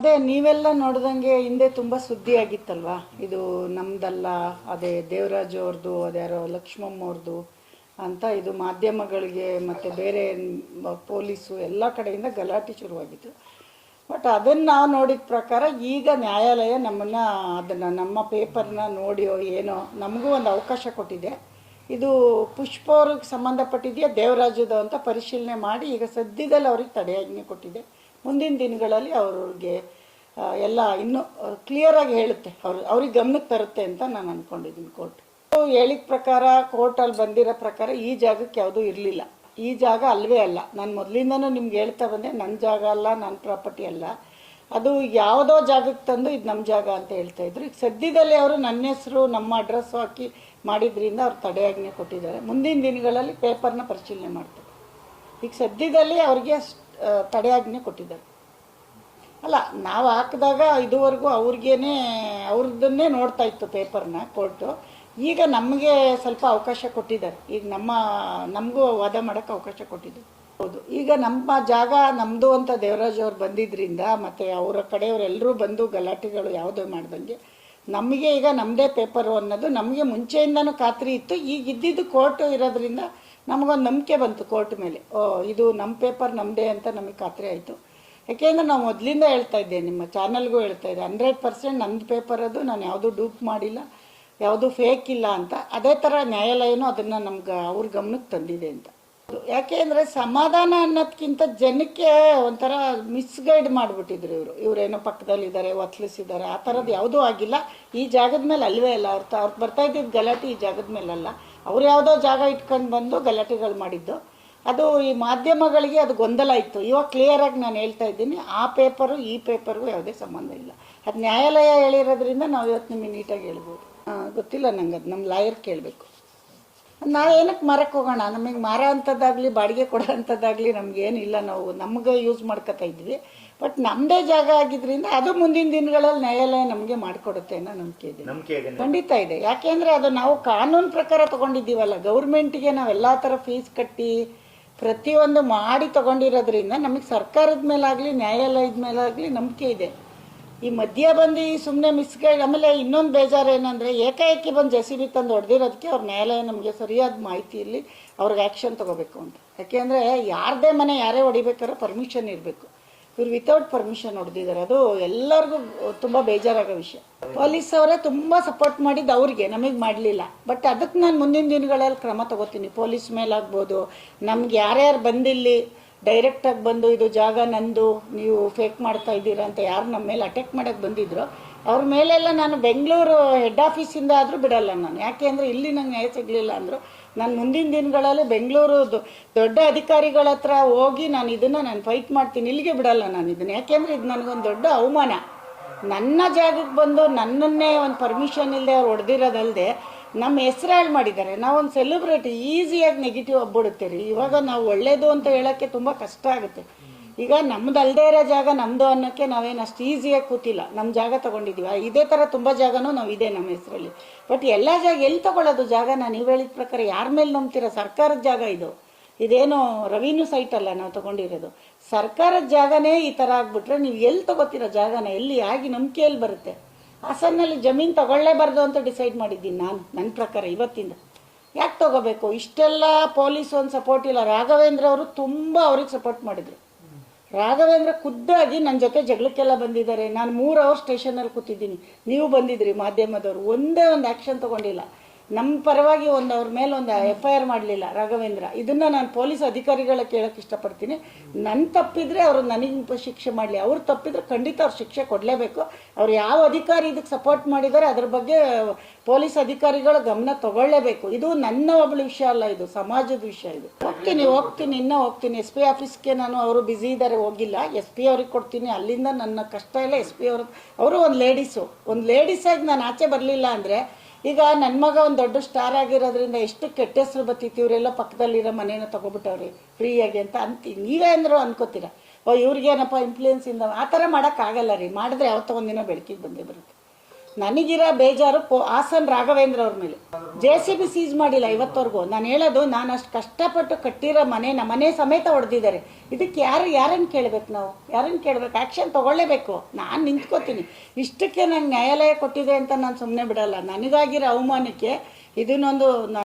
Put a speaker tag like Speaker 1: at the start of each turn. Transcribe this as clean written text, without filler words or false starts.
Speaker 1: ಅದೇ ನೀವೆಲ್ಲ ನೋಡ್ದಂಗೆ ಹಿಂದೆ ತುಂಬ ಸುದ್ದಿ ಆಗಿತ್ತಲ್ವಾ, ಇದು ನಮ್ದಲ್ಲ, ಅದೇ ದೇವರಾಜ್ ಅವ್ರದ್ದು, ಅದ್ಯಾರೋ ಲಕ್ಷ್ಮಮ್ಮ ಅವ್ರದ್ದು ಅಂತ ಇದು ಮಾಧ್ಯಮಗಳಿಗೆ ಮತ್ತು ಬೇರೆ ಪೊಲೀಸು ಎಲ್ಲ ಕಡೆಯಿಂದ ಗಲಾಟೆ ಶುರುವಾಗಿತ್ತು. ಬಟ್ ಅದನ್ನು ನಾವು ನೋಡಿದ ಪ್ರಕಾರ ಈಗ ನ್ಯಾಯಾಲಯ ಅದನ್ನು ನಮ್ಮ ಪೇಪರ್ನ ನೋಡಿಯೋ ಏನೋ ನಮಗೂ ಒಂದು ಅವಕಾಶ ಕೊಟ್ಟಿದೆ. ಇದು ಪುಷ್ಪ ಅವ್ರಿಗೆ ಸಂಬಂಧಪಟ್ಟಿದೆಯಾ ದೇವರಾಜದು ಅಂತ ಪರಿಶೀಲನೆ ಮಾಡಿ ಈಗ ಸದ್ಯದಲ್ಲಿ ಅವ್ರಿಗೆ ತಡೆಯಾಜ್ಞೆ ಕೊಟ್ಟಿದೆ. ಮುಂದಿನ ದಿನಗಳಲ್ಲಿ ಅವ್ರಿಗೆ ಎಲ್ಲ ಇನ್ನೂ ಕ್ಲಿಯರಾಗಿ ಹೇಳುತ್ತೆ, ಅವ್ರಿಗೆ ಗಮನಕ್ಕೆ ತರುತ್ತೆ ಅಂತ ನಾನು ಅಂದ್ಕೊಂಡಿದ್ದೀನಿ. ಕೋರ್ಟ್ ಹೇಳಿದ ಪ್ರಕಾರ, ಕೋರ್ಟಲ್ಲಿ ಬಂದಿರೋ ಪ್ರಕಾರ ಈ ಜಾಗಕ್ಕೆ ಯಾವುದೂ ಇರಲಿಲ್ಲ. ಈ ಜಾಗ ಅಲ್ವೇ ಅಲ್ಲ. ನಾನು ಮೊದಲಿಂದನೂ ನಿಮ್ಗೆ ಹೇಳ್ತಾ ಬಂದೆ, ನನ್ನ ಜಾಗ ಅಲ್ಲ, ನನ್ನ ಪ್ರಾಪರ್ಟಿ ಅಲ್ಲ, ಅದು ಯಾವುದೋ ಜಾಗಕ್ಕೆ ತಂದು ಇದು ನಮ್ಮ ಜಾಗ ಅಂತ ಹೇಳ್ತಾ ಇದ್ರು. ಈಗ ಸದ್ಯದಲ್ಲಿ ಅವರು ನನ್ನ ಹೆಸರು ನಮ್ಮ ಅಡ್ರೆಸ್ಸು ಹಾಕಿ ಮಾಡಿದ್ರಿಂದ ಅವ್ರು ತಡೆಯಾಜ್ಞೆ ಕೊಟ್ಟಿದ್ದಾರೆ. ಮುಂದಿನ ದಿನಗಳಲ್ಲಿ ಪೇಪರ್ನ ಪರಿಶೀಲನೆ ಮಾಡ್ತಾರೆ. ಈಗ ಸದ್ಯದಲ್ಲಿ ಅವ್ರಿಗೆ ತಡೆಯಾಜ್ಞೆ ಕೊಟ್ಟಿದ್ದಾರೆ. ಅಲ್ಲ, ನಾವು ಹಾಕಿದಾಗ ಇದುವರೆಗೂ ಅವ್ರದ್ದನ್ನೇ ನೋಡ್ತಾ ಇತ್ತು ಪೇಪರ್ನ ಕೋರ್ಟು. ಈಗ ನಮಗೆ ಸ್ವಲ್ಪ ಅವಕಾಶ ಕೊಟ್ಟಿದ್ದಾರೆ. ಈಗ ನಮಗೂ ವಾದ ಮಾಡೋಕ್ಕೆ ಅವಕಾಶ ಕೊಟ್ಟಿದ್ದಾರೆ. ಹೌದು, ಈಗ ನಮ್ಮ ಜಾಗ ನಮ್ಮದು ಅಂತ ದೇವರಾಜ್ ಅವ್ರು ಬಂದಿದ್ದರಿಂದ ಮತ್ತು ಅವರ ಕಡೆಯವರೆಲ್ಲರೂ ಬಂದು ಗಲಾಟೆಗಳು ಯಾವುದೋ ಮಾಡ್ದಂಗೆ ನಮಗೆ ಈಗ ನಮ್ಮದೇ ಪೇಪರು ಅನ್ನೋದು ನಮಗೆ ಮುಂಚೆಯಿಂದನೂ ಖಾತ್ರಿ ಇತ್ತು. ಈಗ ಇದ್ದಿದ್ದು ಕೋರ್ಟು ಇರೋದ್ರಿಂದ ನಮಗೊಂದು ನಂಬಿಕೆ ಬಂತು ಕೋರ್ಟ್ ಮೇಲೆ. ಇದು ನಮ್ಮ ಪೇಪರ್ ನಮ್ಮದೇ ಅಂತ ನಮಗೆ ಖಾತ್ರಿ ಆಯಿತು. ಯಾಕೆಂದರೆ ನಾವು ಮೊದಲಿಂದ ಹೇಳ್ತಾ ಇದ್ದೆ, ನಿಮ್ಮ ಚಾನಲ್ಗೂ ಹೇಳ್ತಾ ಇದ್ದೆ, 100% ನಮ್ಮದು ಪೇಪರ್ ಅದು, ನಾನು ಯಾವುದೂ ಡೂಪ್ ಮಾಡಿಲ್ಲ, ಯಾವುದೂ ಫೇಕ್ ಇಲ್ಲ ಅಂತ. ಅದೇ ಥರ ನ್ಯಾಯಾಲಯನೂ ಅದನ್ನು ಅವ್ರ ಗಮನಕ್ಕೆ ತಂದಿದೆ ಅಂತ. ಯಾಕೆಂದರೆ ಸಮಾಧಾನ ಅನ್ನೋದಕ್ಕಿಂತ ಜನಕ್ಕೆ ಒಂಥರ ಮಿಸ್ಗೈಡ್ ಮಾಡಿಬಿಟ್ಟಿದ್ರು ಇವರೇನೋ ಪಕ್ಕದಲ್ಲಿದ್ದಾರೆ, ಒತ್ತಲಿಸಿದ್ದಾರೆ, ಆ ಥರದ್ದು ಯಾವುದೂ ಆಗಿಲ್ಲ. ಈ ಜಾಗದ ಮೇಲೆ ಅಲ್ವೇ ಅಲ್ಲ, ಅವ್ರು ಬರ್ತಾ ಇದ್ದಿದ್ದು ಗಲಾಟೆ ಈ ಜಾಗದ ಮೇಲಲ್ಲ. ಅವ್ರು ಯಾವುದೋ ಜಾಗ ಇಟ್ಕೊಂಡು ಬಂದು ಗಲಾಟೆಗಳು ಮಾಡಿದ್ದು. ಅದು ಈ ಮಾಧ್ಯಮಗಳಿಗೆ ಅದು ಗೊಂದಲ ಇತ್ತು. ಇವಾಗ ಕ್ಲಿಯರಾಗಿ ನಾನು ಹೇಳ್ತಾ ಇದ್ದೀನಿ, ಆ ಪೇಪರು ಈ ಪೇಪರ್ಗೂ ಯಾವುದೇ ಸಂಬಂಧ ಇಲ್ಲ. ಅದು ನ್ಯಾಯಾಲಯ ಹೇಳಿರೋದ್ರಿಂದ ನಾವು ಇವತ್ತು ನಿಮಗೆ ನೀಟಾಗಿ ಹೇಳ್ಬೋದು. ಗೊತ್ತಿಲ್ಲ ನಂಗೆ, ಅದು ನಮ್ಮ ಲಾಯರ್ ಕೇಳಬೇಕು. ನಾವೇನಕ್ಕೆ ಮಾರಕ್ಕೆ ಹೋಗೋಣ? ನಮಗೆ ಮಾರೋ ಅಂಥದ್ದಾಗಲಿ ಬಾಡಿಗೆ ಕೊಡೋ ಅಂಥದ್ದಾಗಲಿ ನಮಗೇನಿಲ್ಲ. ನಾವು ನಮಗೆ ಯೂಸ್ ಮಾಡ್ಕೊತಾ ಇದ್ವಿ. ಬಟ್ ನಮ್ಮದೇ ಜಾಗ ಆಗಿದ್ದರಿಂದ ಅದು ಮುಂದಿನ ದಿನಗಳಲ್ಲಿ ನ್ಯಾಯಾಲಯ ನಮಗೆ ಮಾಡಿಕೊಡುತ್ತೆ ಅನ್ನೋ ನಂಬಿಕೆ ಇದೆ, ಖಂಡಿತ ಇದೆ. ಯಾಕೆಂದರೆ ಅದು ನಾವು ಕಾನೂನು ಪ್ರಕಾರ ತೊಗೊಂಡಿದ್ದೀವಲ್ಲ, ಗೌರ್ಮೆಂಟಿಗೆ ನಾವೆಲ್ಲ ಥರ ಫೀಸ್ ಕಟ್ಟಿ ಪ್ರತಿಯೊಂದು ಮಾಡಿ ತೊಗೊಂಡಿರೋದ್ರಿಂದ ನಮಗೆ ಸರ್ಕಾರದ ಮೇಲಾಗಲಿ ನ್ಯಾಯಾಲಯದ ಮೇಲಾಗಲಿ ನಂಬಿಕೆ ಇದೆ. ಈ ಮಧ್ಯ ಬಂದು ಸುಮ್ಮನೆ ಮಿಸ್ಗೈಡ್. ಆಮೇಲೆ ಇನ್ನೊಂದು ಬೇಜಾರು ಏನಂದರೆ, ಏಕಾಏಕಿ ಬಂದು JCB ತಂದು ಹೊಡೆದಿರೋದಕ್ಕೆ ಅವ್ರ ನ್ಯಾಯಾಲಯ ನಮಗೆ ಸರಿಯಾದ ಮಾಹಿತಿಯಲ್ಲಿ ಅವ್ರಿಗೆ ಆ್ಯಕ್ಷನ್ ತೊಗೋಬೇಕು ಅಂತ. ಯಾಕೆಂದರೆ ಯಾರದೇ ಮನೆ ಯಾರೇ ಹೊಡಿಬೇಕಾದ್ರೆ ಪರ್ಮಿಷನ್ ಇರಬೇಕು. ಇವ್ರು ವಿತೌಟ್ ಪರ್ಮಿಷನ್ ಹೊಡೆದಿದ್ದಾರೆ. ಅದು ಎಲ್ಲರಿಗೂ ತುಂಬ ಬೇಜಾರಾಗೋ ವಿಷಯ. ಪೊಲೀಸ್ ಅವರೇ ತುಂಬ ಸಪೋರ್ಟ್ ಮಾಡಿದ್ದು ಅವ್ರಿಗೆ, ನಮಗೆ ಮಾಡಲಿಲ್ಲ. ಬಟ್ ಅದಕ್ಕೆ ನಾನು ಮುಂದಿನ ದಿನಗಳಲ್ಲಿ ಕ್ರಮ ತೊಗೋತೀನಿ. ಪೊಲೀಸ್ ಮೇಲಾಗ್ಬೋದು, ನಮ್ಗೆ ಯಾರ್ಯಾರು ಬಂದಿಲ್ಲಿ ಡೈರೆಕ್ಟಾಗಿ ಬಂದು ಇದು ಜಾಗ ನಂದು, ನೀವು ಫೇಕ್ ಮಾಡ್ತಾ ಇದ್ದೀರಾ ಅಂತ ಯಾರು ನಮ್ಮ ಮೇಲೆ ಅಟ್ಯಾಕ್ ಮಾಡೋಕ್ಕೆ ಬಂದಿದ್ರು, ಅವ್ರ ಮೇಲೆಲ್ಲ ನಾನು ಬೆಂಗಳೂರು ಹೆಡ್ ಆಫೀಸಿಂದ ಆದರೂ ಬಿಡಲ್ಲ ನಾನು. ಯಾಕೆ ಅಂದರೆ ಇಲ್ಲಿ ನಂಗೆ ನ್ಯಾಯ ಸಿಗಲಿಲ್ಲ ಅಂದರು, ನಾನು ಮುಂದಿನ ದಿನಗಳಲ್ಲಿ ಬೆಂಗಳೂರು ದೊಡ್ಡ ಅಧಿಕಾರಿಗಳ ಹತ್ರ ಹೋಗಿ ನಾನು ಫೈಟ್ ಮಾಡ್ತೀನಿ. ಇಲ್ಲಿಗೆ ಬಿಡಲ್ಲ ನಾನು ಇದನ್ನು. ಯಾಕೆಂದರೆ ಇದು ನನಗೊಂದು ದೊಡ್ಡ ಅವಮಾನ. ನನ್ನ ಜಾಗಕ್ಕೆ ಬಂದು ನನ್ನನ್ನೇ ಒಂದು ಪರ್ಮಿಷನ್ ಇಲ್ಲದೆ ಅವ್ರು ಹೊಡೆದಿರೋದಲ್ಲದೆ ನಮ್ಮ ಹೆಸರು ಹಾಳು ಮಾಡಿದ್ದಾರೆ. ನಾವೊಂದು ಸೆಲೆಬ್ರಿಟಿ, ಈಸಿಯಾಗಿ ನೆಗೆಟಿವ್ ಆಗ್ಬಿಡುತ್ತೆ. ಇವಾಗ ನಾವು ಒಳ್ಳೇದು ಅಂತ ಹೇಳೋಕ್ಕೆ ತುಂಬ ಕಷ್ಟ ಆಗುತ್ತೆ. ಈಗ ನಮ್ದು ಅಲ್ಲದೇ ಇರೋ ಜಾಗ ನಮ್ಮದು ಅನ್ನೋಕ್ಕೆ ನಾವೇನು ಅಷ್ಟು ಈಸಿಯಾಗಿ ಕೂತಿಲ್ಲ. ನಮ್ಮ ಜಾಗ ತೊಗೊಂಡಿದ್ದೀವಿ. ಇದೇ ಥರ ತುಂಬ ಜಾಗನೂ ನಾವು ಇದೆ ನಮ್ಮ ಹೆಸರಲ್ಲಿ. ಬಟ್ ಎಲ್ಲ ಜಾಗ ಎಲ್ಲಿ ತೊಗೊಳ್ಳೋದು ಜಾಗನ? ನೀವು ಹೇಳಿದ ಪ್ರಕಾರ ಯಾರ ಮೇಲೆ ನಂಬ್ತೀರ? ಸರ್ಕಾರದ ಜಾಗ ಇದು. ಇದೇನು ರೆವಿನ್ಯೂ ಸೈಟ್ ಅಲ್ಲ ನಾವು ತೊಗೊಂಡಿರೋದು. ಸರ್ಕಾರದ ಜಾಗನೇ ಈ ಥರ ಆಗ್ಬಿಟ್ರೆ ನೀವು ಎಲ್ಲಿ ತೊಗೋತೀರ ಜಾಗನ? ಎಲ್ಲಿ ಆಗಿ ನಂಬಿಕೆಯಲ್ಲಿ ಬರುತ್ತೆ? ಹಾಸನಲ್ಲಿ ಜಮೀನು ತೊಗೊಳ್ಳೇಬಾರ್ದು ಅಂತ ಡಿಸೈಡ್ ಮಾಡಿದ್ದೀನಿ ನಾನು. ನನ್ನ ಪ್ರಕಾರ ಇವತ್ತಿಂದ ಯಾಕೆ ತೊಗೋಬೇಕು? ಇಷ್ಟೆಲ್ಲ ಪೊಲೀಸ್ ಒಂದು ಸಪೋರ್ಟ್ ಇಲ್ಲ. ರಾಘವೇಂದ್ರ ಅವರು ತುಂಬ ಅವ್ರಿಗೆ ಸಪೋರ್ಟ್ ಮಾಡಿದರು. ರಾಘವೇಂದ್ರ ಖುದ್ದಾಗಿ ನನ್ನ ಜೊತೆ ಜಗಳಕ್ಕೆಲ್ಲ ಬಂದಿದ್ದಾರೆ. ನಾನು 3 ಅವರ್ ಸ್ಟೇಷನಲ್ಲಿ ಕೂತಿದ್ದೀನಿ, ನೀವು ಬಂದಿದ್ರಿ ಮಾಧ್ಯಮದವರು. ಒಂದೇ ಒಂದು ಆ್ಯಕ್ಷನ್ ತೊಗೊಂಡಿಲ್ಲ. ನಮ್ಮ ಪರವಾಗಿ ಅವ್ರ ಮೇಲೆ ಒಂದು FIR ಮಾಡಲಿಲ್ಲ ರಾಘವೇಂದ್ರ. ಇದನ್ನು ನಾನು ಪೊಲೀಸ್ ಅಧಿಕಾರಿಗಳ ಕೇಳೋಕ್ಕೆ ಇಷ್ಟಪಡ್ತೀನಿ. ನನ್ನ ತಪ್ಪಿದರೆ ಅವರು ನನಗೆ ಶಿಕ್ಷೆ ಮಾಡಲಿ, ಅವ್ರು ತಪ್ಪಿದ್ರೆ ಖಂಡಿತ ಅವ್ರು ಶಿಕ್ಷೆ ಕೊಡಲೇಬೇಕು. ಅವ್ರು ಯಾವ ಅಧಿಕಾರಿ ಇದಕ್ಕೆ ಸಪೋರ್ಟ್ ಮಾಡಿದ್ದಾರೆ ಅದ್ರ ಬಗ್ಗೆ ಪೊಲೀಸ್ ಅಧಿಕಾರಿಗಳು ಗಮನ ತಗೊಳ್ಳೇಬೇಕು. ಇದು ನನ್ನ ಒಬ್ಬಳ ವಿಷಯ ಅಲ್ಲ, ಇದು ಸಮಾಜದ ವಿಷಯ. ಇದು ಇನ್ನೂ ಹೋಗ್ತೀನಿ SP ಆಫೀಸ್ಗೆ. ಅವರು ಬ್ಯುಸಿ ಇದ್ದಾರೆ, ಹೋಗಿಲ್ಲ. SP ಅವ್ರಿಗೆ ಕೊಡ್ತೀನಿ. ಅಲ್ಲಿಂದ ನನ್ನ ಕಷ್ಟ ಎಲ್ಲ SP ಅವರು ಒಂದು ಲೇಡೀಸಾಗಿ ನಾನು ಆಚೆ ಬರಲಿಲ್ಲ ಅಂದರೆ ಈಗ ನನ್ನ ಮಗ ಒಂದು ದೊಡ್ಡ ಸ್ಟಾರ್ ಆಗಿರೋದ್ರಿಂದ ಎಷ್ಟು ಕೆಟ್ಟ ಹೆಸರು ಬತ್ತಿತ್ತು. ಇವರೆಲ್ಲ ಪಕ್ಕದಲ್ಲಿರೋ ಮನೇನ ತೊಗೊಬಿಟ್ಟವ್ರಿ ಫ್ರೀಯಾಗಿ ಅಂತ ನೀವೇ ಅಂದರೂ ಅನ್ಕೋತೀರ, ಇವ್ರಿಗೇನಪ್ಪ ಇನ್ಫ್ಲೂಯೆನ್ಸಿಂದ. ಆ ಥರ ಮಾಡೋಕ್ಕಾಗಲ್ಲ ರೀ. ಮಾಡಿದ್ರೆ ಯಾವತ್ತೋ ಒಂದಿನ ಬೆಳಕಿಗೆ ಬಂದೇ ಬರುತ್ತೆ. ನನಗಿರೋ ಬೇಜಾರು ಹಾಸನ್ ರಾಘವೇಂದ್ರ ಅವ್ರ ಮೇಲೆ. JCB ಸೀಸ್ ಮಾಡಿಲ್ಲ ಇವತ್ತವರೆಗೂ. ನಾನು ಹೇಳೋದು, ನಾನು ಅಷ್ಟು ಕಷ್ಟಪಟ್ಟು ಕಟ್ಟಿರೋ ಮನೆ ಸಮೇತ ಹೊಡೆದಿದ್ದಾರೆ. ಇದಕ್ಕೆ ಯಾರನ್ನು ಕೇಳಬೇಕು? ನಾವು ಯಾರನ್ನು ಕೇಳಬೇಕು? ಆ್ಯಕ್ಷನ್ ತೊಗೊಳ್ಳೇಬೇಕು. ನಾನು ನಿಂತ್ಕೋತೀನಿ. ಇಷ್ಟಕ್ಕೆ ನಂಗೆ ನ್ಯಾಯಾಲಯ ಕೊಟ್ಟಿದೆ ಅಂತ ನಾನು ಸುಮ್ಮನೆ ಬಿಡಲ್ಲ. ನನಗಾಗಿರೋ ಅವಮಾನಕ್ಕೆ ಇದನ್ನೊಂದು